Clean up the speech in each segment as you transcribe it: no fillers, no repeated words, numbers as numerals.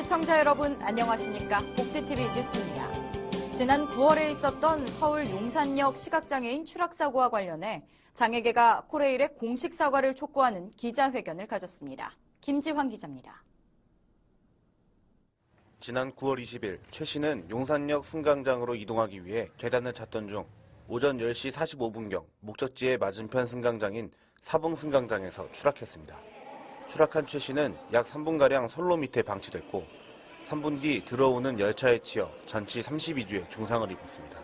시청자 여러분 안녕하십니까? 복지TV 뉴스입니다. 지난 9월에 있었던 서울 용산역 시각장애인 추락사고와 관련해 장애계가 코레일의 공식 사과를 촉구하는 기자회견을 가졌습니다. 김지환 기자입니다. 지난 9월 20일 최 씨는 용산역 승강장으로 이동하기 위해 계단을 찾던 중 오전 10시 45분경 목적지의 맞은편 승강장인 사봉 승강장에서 추락했습니다. 추락한 최 씨는 약 3분가량 선로 밑에 방치됐고 3분 뒤 들어오는 열차에 치여 전치 32주의 중상을 입었습니다.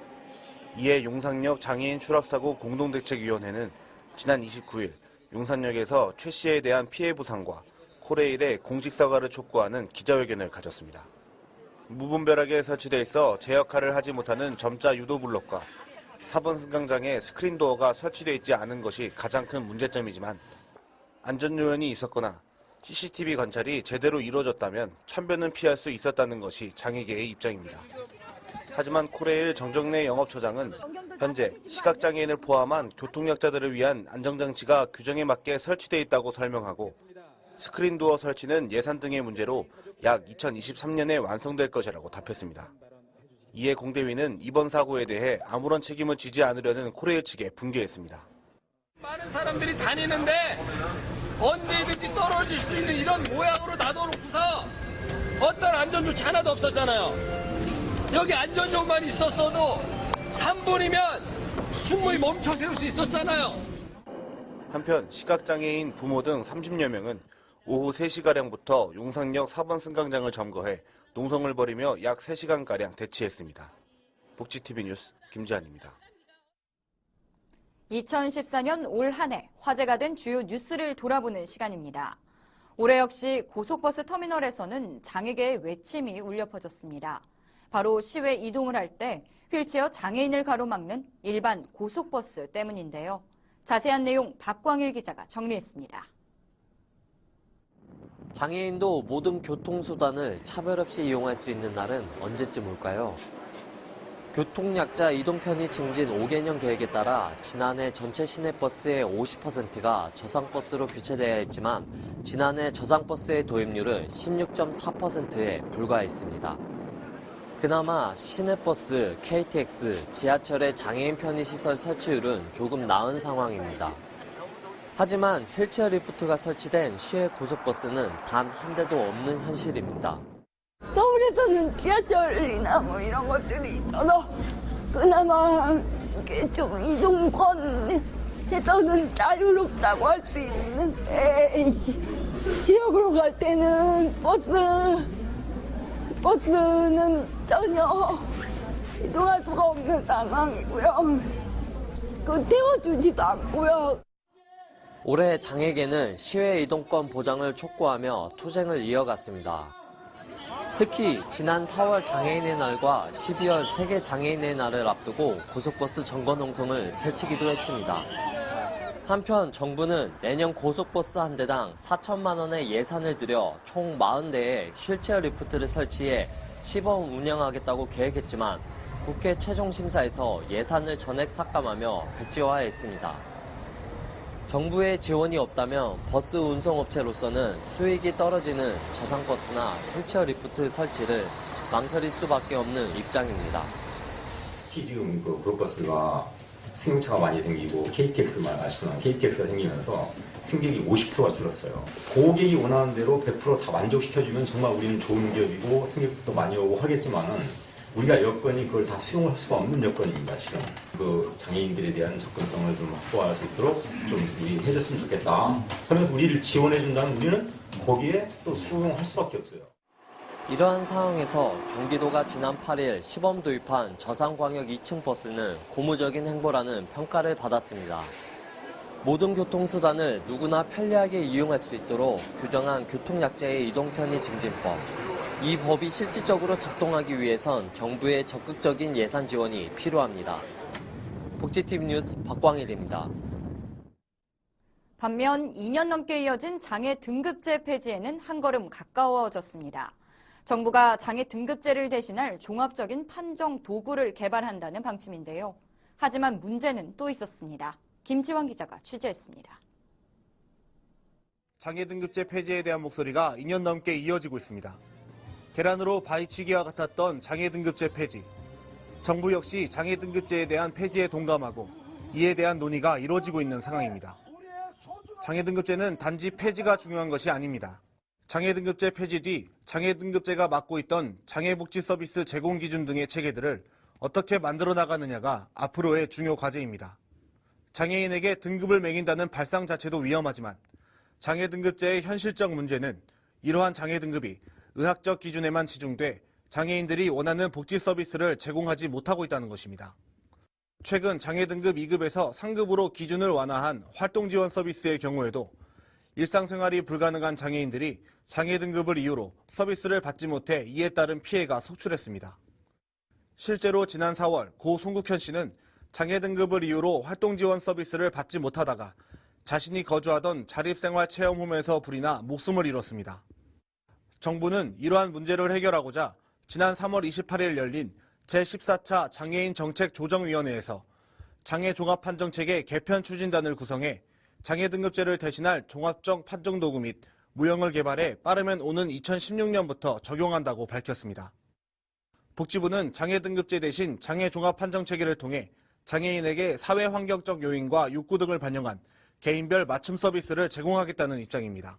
이에 용산역 장애인 추락사고 공동대책위원회는 지난 29일 용산역에서 최 씨에 대한 피해 보상과 코레일의 공식 사과를 촉구하는 기자회견을 가졌습니다. 무분별하게 설치돼 있어 제 역할을 하지 못하는 점자 유도 블록과 4번 승강장에 스크린 도어가 설치돼 있지 않은 것이 가장 큰 문제점이지만 안전요원이 있었거나 CCTV 관찰이 제대로 이루어졌다면 참변은 피할 수 있었다는 것이 장애계의 입장입니다. 하지만 코레일 정정래 영업처장은 현재 시각장애인을 포함한 교통약자들을 위한 안전장치가 규정에 맞게 설치돼 있다고 설명하고 스크린 도어 설치는 예산 등의 문제로 약 2023년에 완성될 것이라고 답했습니다. 이에 공대위는 이번 사고에 대해 아무런 책임을 지지 않으려는 코레일 측에 분개했습니다. 많은 사람들이 다니는데 언제든지 떨어질 수 있는 이런 모양으로 놔둬놓고서 어떤 안전조치 하나도 없었잖아요. 여기 안전용만 있었어도 3분이면 충분히 멈춰 세울 수 있었잖아요. 한편 시각장애인 부모 등 30여 명은 오후 3시가량부터 용산역 4번 승강장을 점거해 농성을 벌이며 약 3시간가량 대치했습니다. 복지TV 뉴스 김지한입니다. 2014년 올 한 해 화제가 된 주요 뉴스를 돌아보는 시간입니다. 올해 역시 고속버스 터미널에서는 장애계의 외침이 울려 퍼졌습니다. 바로 시외 이동을 할 때 휠체어 장애인을 가로막는 일반 고속버스 때문인데요. 자세한 내용 박광일 기자가 정리했습니다. 장애인도 모든 교통수단을 차별 없이 이용할 수 있는 날은 언제쯤 올까요? 교통약자 이동편의 증진 5개년 계획에 따라 지난해 전체 시내버스의 50%가 저상버스로 교체돼야 했지만 지난해 저상버스의 도입률은 16.4%에 불과했습니다. 그나마 시내버스, KTX, 지하철의 장애인 편의시설 설치율은 조금 나은 상황입니다. 하지만 휠체어 리프트가 설치된 시외 고속버스는 단 한 대도 없는 현실입니다. 서울에서는 지하철이나 뭐 이런 것들이 있어서 그나마 이게 좀 이동권에서는 자유롭다고 할 수 있는데 지역으로 갈 때는 버스는 전혀 이동할 수가 없는 상황이고요. 태워주지도 않고요. 올해 장애계는 시외 이동권 보장을 촉구하며 투쟁을 이어갔습니다. 특히 지난 4월 장애인의 날과 12월 세계 장애인의 날을 앞두고 고속버스 점거 농성을 펼치기도 했습니다. 한편 정부는 내년 고속버스 한 대당 4천만 원의 예산을 들여 총 40대의 휠체어 리프트를 설치해 시범 운영하겠다고 계획했지만 국회 최종심사에서 예산을 전액 삭감하며 백지화했습니다. 정부의 지원이 없다면 버스 운송업체로서는 수익이 떨어지는 저상버스나 휠체어 리프트 설치를 망설일 수밖에 없는 입장입니다. 특히 지금 고속버스가 승용차가 많이 생기고 KTX만 아시구나. KTX가 생기면서 승객이 50%가 줄었어요. 고객이 원하는 대로 100% 다 만족시켜주면 정말 우리는 좋은 기업이고 승객도 많이 오고 하겠지만은 우리가 여건이 그걸 다 수용을 할 수가 없는 여건입니다, 지금. 장애인들에 대한 접근성을 좀 확보할 수 있도록 좀 우리 해줬으면 좋겠다. 하면서 우리를 지원해준다면 우리는 거기에 또 수용할 수밖에 없어요. 이러한 상황에서 경기도가 지난 8일 시범 도입한 저상광역 2층 버스는 고무적인 행보라는 평가를 받았습니다. 모든 교통수단을 누구나 편리하게 이용할 수 있도록 규정한 교통약자의 이동편의 증진법. 이 법이 실질적으로 작동하기 위해선 정부의 적극적인 예산 지원이 필요합니다. 복지TV 뉴스 박광일입니다. 반면 2년 넘게 이어진 장애 등급제 폐지에는 한 걸음 가까워졌습니다. 정부가 장애 등급제를 대신할 종합적인 판정 도구를 개발한다는 방침인데요. 하지만 문제는 또 있었습니다. 김지환 기자가 취재했습니다. 장애 등급제 폐지에 대한 목소리가 2년 넘게 이어지고 있습니다. 계란으로 바위치기와 같았던 장애등급제 폐지. 정부 역시 장애등급제에 대한 폐지에 동감하고 이에 대한 논의가 이루어지고 있는 상황입니다. 장애등급제는 단지 폐지가 중요한 것이 아닙니다. 장애등급제 폐지 뒤 장애등급제가 맡고 있던 장애복지 서비스 제공 기준 등의 체계들을 어떻게 만들어 나가느냐가 앞으로의 중요 과제입니다. 장애인에게 등급을 매긴다는 발상 자체도 위험하지만 장애등급제의 현실적 문제는 이러한 장애등급이 의학적 기준에만 치중돼 장애인들이 원하는 복지 서비스를 제공하지 못하고 있다는 것입니다. 최근 장애등급 2급에서 상급으로 기준을 완화한 활동지원 서비스의 경우에도 일상생활이 불가능한 장애인들이 장애등급을 이유로 서비스를 받지 못해 이에 따른 피해가 속출했습니다. 실제로 지난 4월 고 송국현 씨는 장애등급을 이유로 활동지원 서비스를 받지 못하다가 자신이 거주하던 자립생활체험홈에서 불이 나 목숨을 잃었습니다. 정부는 이러한 문제를 해결하고자 지난 3월 28일 열린 제14차 장애인 정책조정위원회에서 장애종합판정체계 개편 추진단을 구성해 장애등급제를 대신할 종합적 판정도구 및 모형을 개발해 빠르면 오는 2016년부터 적용한다고 밝혔습니다. 복지부는 장애등급제 대신 장애종합판정체계를 통해 장애인에게 사회환경적 요인과 욕구 등을 반영한 개인별 맞춤 서비스를 제공하겠다는 입장입니다.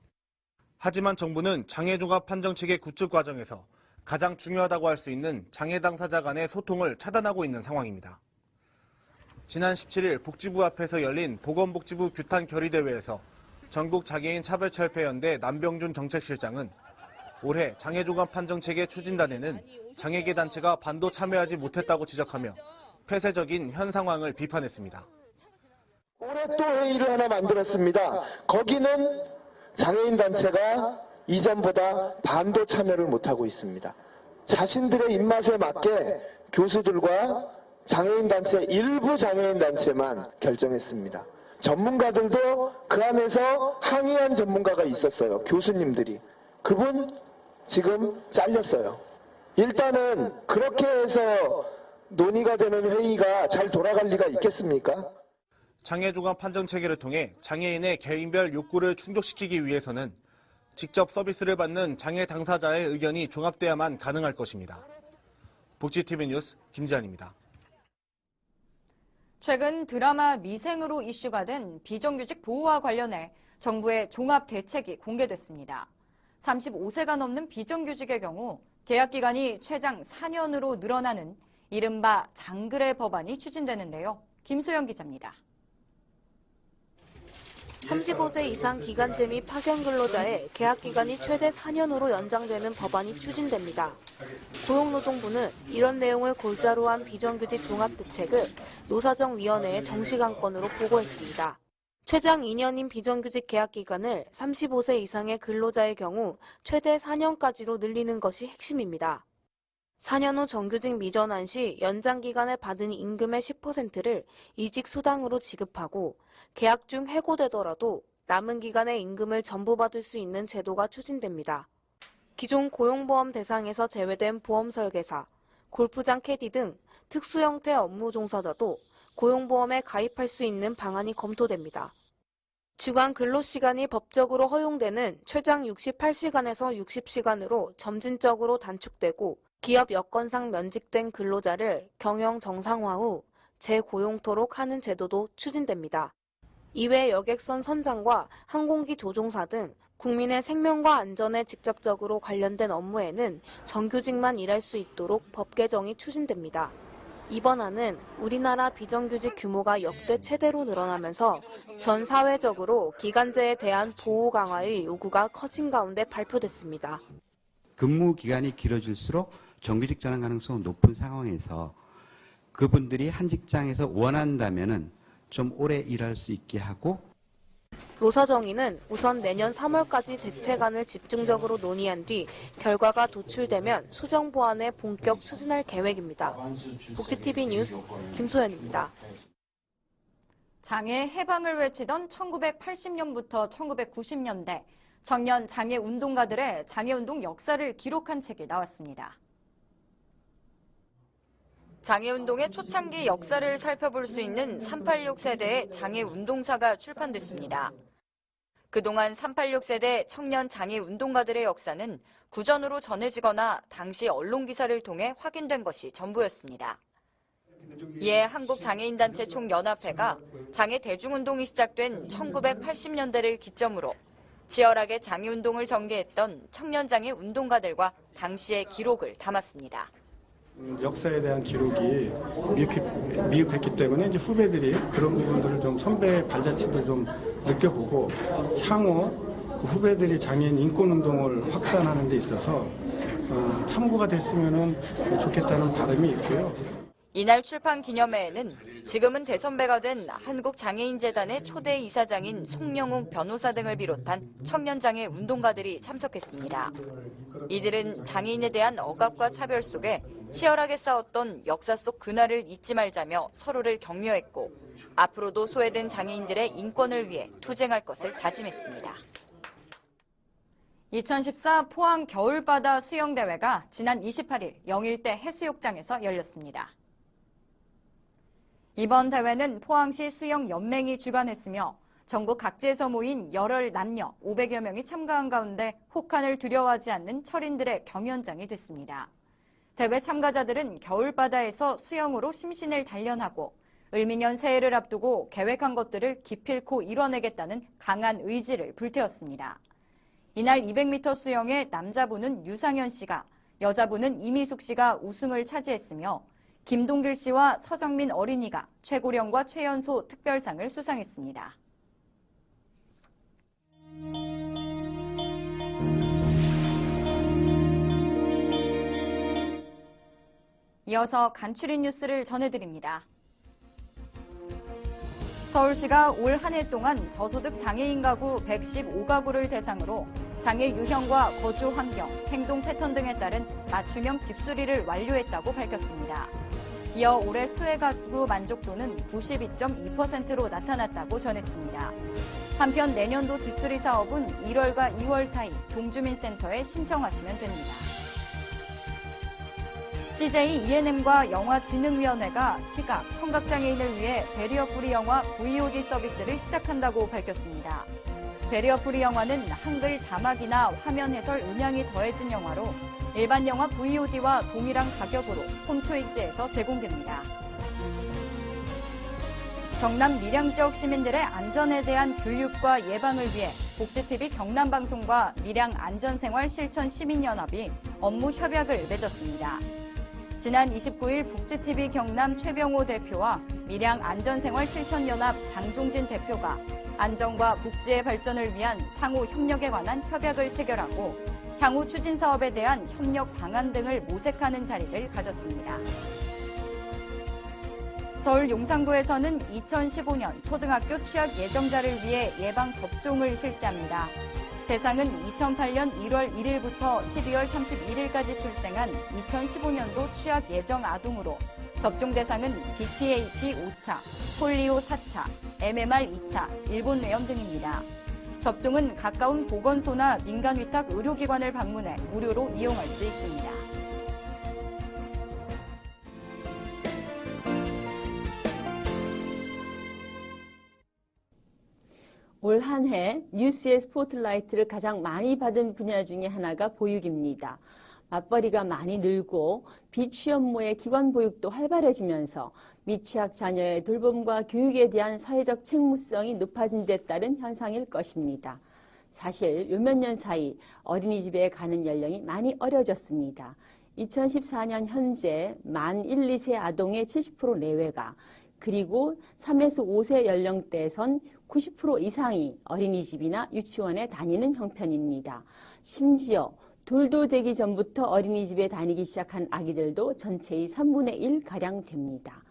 하지만 정부는 장애종합판정체계 구축 과정에서 가장 중요하다고 할 수 있는 장애 당사자 간의 소통을 차단하고 있는 상황입니다. 지난 17일 복지부 앞에서 열린 보건복지부 규탄 결의대회에서 전국장애인 차별철폐연대 남병준 정책실장은 올해 장애종합판정체계 추진단에는 장애계 단체가 반도 참여하지 못했다고 지적하며 폐쇄적인 현 상황을 비판했습니다. 올해 또 회의를 하나 만들었습니다. 거기는 장애인 단체가 이전보다 반도 참여를 못하고 있습니다. 자신들의 입맛에 맞게 교수들과 장애인 단체, 일부 장애인 단체만 결정했습니다. 전문가들도 그 안에서 항의한 전문가가 있었어요. 교수님들이. 그분 지금 잘렸어요. 일단은 그렇게 해서 논의가 되는 회의가 잘 돌아갈 리가 있겠습니까? 장애종합 판정체계를 통해 장애인의 개인별 욕구를 충족시키기 위해서는 직접 서비스를 받는 장애 당사자의 의견이 종합돼야만 가능할 것입니다. 복지TV 뉴스 김지한입니다. 최근 드라마 미생으로 이슈가 된 비정규직 보호와 관련해 정부의 종합 대책이 공개됐습니다. 35세가 넘는 비정규직의 경우 계약 기간이 최장 4년으로 늘어나는 이른바 장그래 법안이 추진되는데요. 김소영 기자입니다. 35세 이상 기간제 및 파견 근로자의 계약 기간이 최대 4년으로 연장되는 법안이 추진됩니다. 고용노동부는 이런 내용을 골자로 한 비정규직 종합대책을 노사정위원회에 정식 안건으로 보고했습니다. 최장 2년인 비정규직 계약 기간을 35세 이상의 근로자의 경우 최대 4년까지로 늘리는 것이 핵심입니다. 4년 후 정규직 미전환 시 연장 기간에 받은 임금의 10%를 이직 수당으로 지급하고 계약 중 해고되더라도 남은 기간의 임금을 전부 받을 수 있는 제도가 추진됩니다. 기존 고용보험 대상에서 제외된 보험 설계사, 골프장 캐디 등 특수 형태 업무 종사자도 고용보험에 가입할 수 있는 방안이 검토됩니다. 주간 근로시간이 법적으로 허용되는 최장 68시간에서 60시간으로 점진적으로 단축되고 기업 여건상 면직된 근로자를 경영 정상화 후 재고용토록 하는 제도도 추진됩니다. 이외 여객선 선장과 항공기 조종사 등 국민의 생명과 안전에 직접적으로 관련된 업무에는 정규직만 일할 수 있도록 법 개정이 추진됩니다. 이번 안은 우리나라 비정규직 규모가 역대 최대로 늘어나면서 전 사회적으로 기간제에 대한 보호 강화의 요구가 커진 가운데 발표됐습니다. 근무 기간이 길어질수록 정규직 전환 가능성이 높은 상황에서 그분들이 한 직장에서 원한다면은 좀 오래 일할 수 있게 하고 노사정의는 우선 내년 3월까지 대책안을 집중적으로 논의한 뒤 결과가 도출되면 수정 보완에 본격 추진할 계획입니다. 복지TV 뉴스 김소연입니다. 장애 해방을 외치던 1980년부터 1990년대 청년 장애 운동가들의 장애운동 역사를 기록한 책이 나왔습니다. 장애운동의 초창기 역사를 살펴볼 수 있는 386 세대의 장애운동사가 출판됐습니다. 그동안 386세대 청년 장애 운동가들의 역사는 구전으로 전해지거나 당시 언론 기사를 통해 확인된 것이 전부였습니다. 이에 한국장애인단체 총연합회가 장애 대중운동이 시작된 1980년대를 기점으로 치열하게 장애운동을 전개했던 청년장애 운동가들과 당시의 기록을 담았습니다. 역사에 대한 기록이 미흡했기 때문에 이제 후배들이 그런 부분들을 좀 선배의 발자취도 좀 느껴보고 향후 그 후배들이 장애인 인권운동을 확산하는 데 있어서 참고가 됐으면 좋겠다는 바람이 있고요. 이날 출판 기념회에는 지금은 대선배가 된 한국장애인재단의 초대 이사장인 송영웅 변호사 등을 비롯한 청년장애 운동가들이 참석했습니다. 이들은 장애인에 대한 억압과 차별 속에 치열하게 싸웠던 역사 속 그날을 잊지 말자며 서로를 격려했고 앞으로도 소외된 장애인들의 인권을 위해 투쟁할 것을 다짐했습니다. 2014 포항 겨울바다 수영대회가 지난 28일 영일대 해수욕장에서 열렸습니다. 이번 대회는 포항시 수영연맹이 주관했으며 전국 각지에서 모인 열혈 남녀 500여 명이 참가한 가운데 혹한을 두려워하지 않는 철인들의 경연장이 됐습니다. 대회 참가자들은 겨울바다에서 수영으로 심신을 단련하고 을미년 새해를 앞두고 계획한 것들을 기필코 이뤄내겠다는 강한 의지를 불태웠습니다. 이날 200m 수영에 남자부는 유상현 씨가, 여자부는 이미숙 씨가 우승을 차지했으며 김동길 씨와 서정민 어린이가 최고령과 최연소 특별상을 수상했습니다. 이어서 간추린 뉴스를 전해드립니다. 서울시가 올 한 해 동안 저소득 장애인 가구 115가구를 대상으로 장애 유형과 거주 환경, 행동 패턴 등에 따른 맞춤형 집수리를 완료했다고 밝혔습니다. 이어 올해 수혜 가구 만족도는 92.2%로 나타났다고 전했습니다. 한편 내년도 집수리 사업은 1월과 2월 사이 동주민센터에 신청하시면 됩니다. CJ E&M과 영화진흥위원회가 시각, 청각장애인을 위해 배리어 프리 영화 VOD 서비스를 시작한다고 밝혔습니다. 배리어 프리 영화는 한글 자막이나 화면 해설 음향이 더해진 영화로 일반 영화 VOD와 동일한 가격으로 홈초이스에서 제공됩니다. 경남 밀양 지역 시민들의 안전에 대한 교육과 예방을 위해 복지TV 경남방송과 밀양 안전생활 실천 시민연합이 업무 협약을 맺었습니다. 지난 29일 복지TV 경남 최병호 대표와 밀양 안전생활 실천연합 장종진 대표가 안전과 복지의 발전을 위한 상호 협력에 관한 협약을 체결하고 향후 추진 사업에 대한 협력 방안 등을 모색하는 자리를 가졌습니다. 서울 용산구에서는 2015년 초등학교 취약 예정자를 위해 예방접종을 실시합니다. 대상은 2008년 1월 1일부터 12월 31일까지 출생한 2015년도 취약 예정 아동으로 접종 대상은 BTAP 5차, 폴리오 4차, MMR 2차, 일본뇌염 등입니다. 접종은 가까운 보건소나 민간위탁 의료기관을 방문해 무료로 이용할 수 있습니다. 올 한 해 뉴스의 스포트라이트를 가장 많이 받은 분야 중에 하나가 보육입니다. 맞벌이가 많이 늘고 비취업모의 기관 보육도 활발해지면서 미취학 자녀의 돌봄과 교육에 대한 사회적 책무성이 높아진 데 따른 현상일 것입니다. 사실 요 몇 년 사이 어린이집에 가는 연령이 많이 어려졌습니다. 2014년 현재 만 1, 2세 아동의 70% 내외가 그리고 3에서 5세 연령대에선 90% 이상이 어린이집이나 유치원에 다니는 형편입니다. 심지어 돌도 되기 전부터 어린이집에 다니기 시작한 아기들도 전체의 3분의 1가량 됩니다.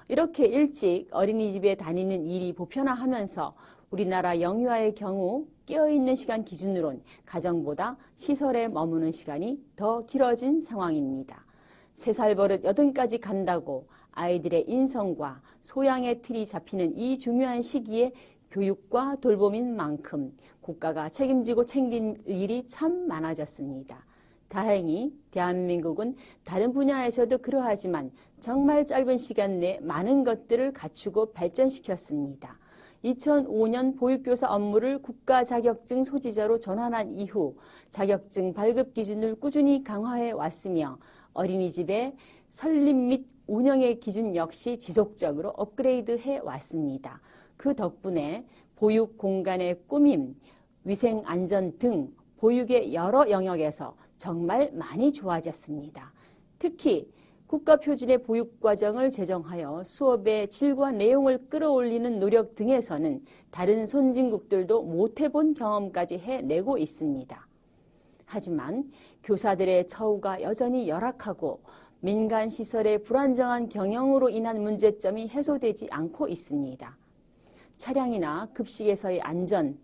이렇게 일찍 어린이집에 다니는 일이 보편화하면서 우리나라 영유아의 경우 깨어있는 시간 기준으론 가정보다 시설에 머무는 시간이 더 길어진 상황입니다. 3살 버릇 8까지 간다고 아이들의 인성과 소양의 틀이 잡히는 이 중요한 시기에 교육과 돌봄인 만큼 국가가 책임지고 챙긴 일이 참 많아졌습니다. 다행히 대한민국은 다른 분야에서도 그러하지만 정말 짧은 시간 내에 많은 것들을 갖추고 발전시켰습니다. 2005년 보육교사 업무를 국가 자격증 소지자로 전환한 이후 자격증 발급 기준을 꾸준히 강화해 왔으며 어린이집의 설립 및 운영의 기준 역시 지속적으로 업그레이드해 왔습니다. 그 덕분에 보육 공간의 꾸밈, 위생 안전 등 보육의 여러 영역에서 정말 많이 좋아졌습니다. 특히 국가표준의 보육과정을 제정하여 수업의 질과 내용을 끌어올리는 노력 등에서는 다른 선진국들도 못해본 경험까지 해내고 있습니다. 하지만 교사들의 처우가 여전히 열악하고 민간시설의 불안정한 경영으로 인한 문제점이 해소되지 않고 있습니다. 차량이나 급식에서의 안전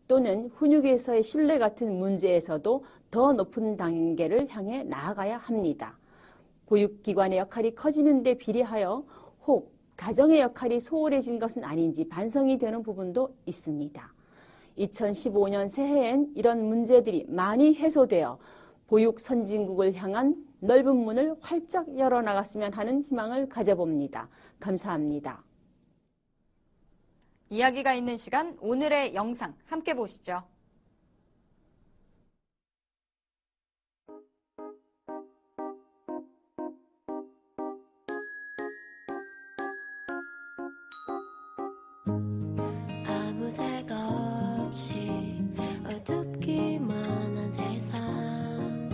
또는 훈육에서의 신뢰 같은 문제에서도 더 높은 단계를 향해 나아가야 합니다. 보육기관의 역할이 커지는 데 비례하여 혹 가정의 역할이 소홀해진 것은 아닌지 반성이 되는 부분도 있습니다. 2015년 새해엔 이런 문제들이 많이 해소되어 보육 선진국을 향한 넓은 문을 활짝 열어나갔으면 하는 희망을 가져봅니다. 감사합니다. 이야기가 있는 시간, 오늘의 영상 함께 보시죠. 아무 새가 없이 어둡기만 한 세상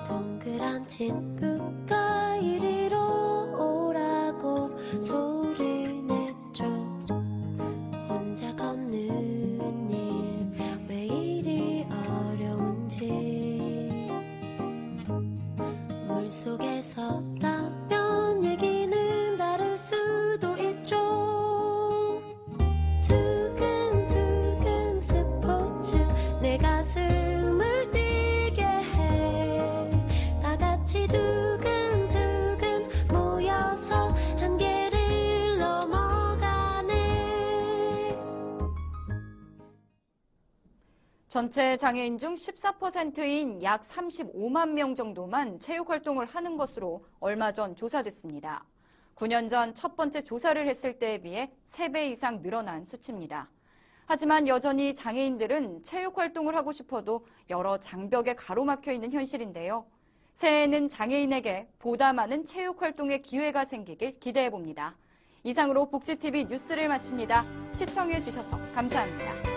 동그란 친구가 이리로 오라고 소리냈죠. 혼자 걷는 일 왜 이리 어려운지 물속에서라면 얘기는 다를 수도 있죠. 두근두근 스포츠 내 가슴을 뛰게 해. 다 같이 두근두근 모여서 한계를 넘어가네. 전체 장애인 중 14%인 약 35만 명 정도만 체육활동을 하는 것으로 얼마 전 조사됐습니다. 9년 전 첫 번째 조사를 했을 때에 비해 3배 이상 늘어난 수치입니다. 하지만 여전히 장애인들은 체육활동을 하고 싶어도 여러 장벽에 가로막혀 있는 현실인데요. 새해에는 장애인에게 보다 많은 체육활동의 기회가 생기길 기대해봅니다. 이상으로 복지TV 뉴스를 마칩니다. 시청해주셔서 감사합니다.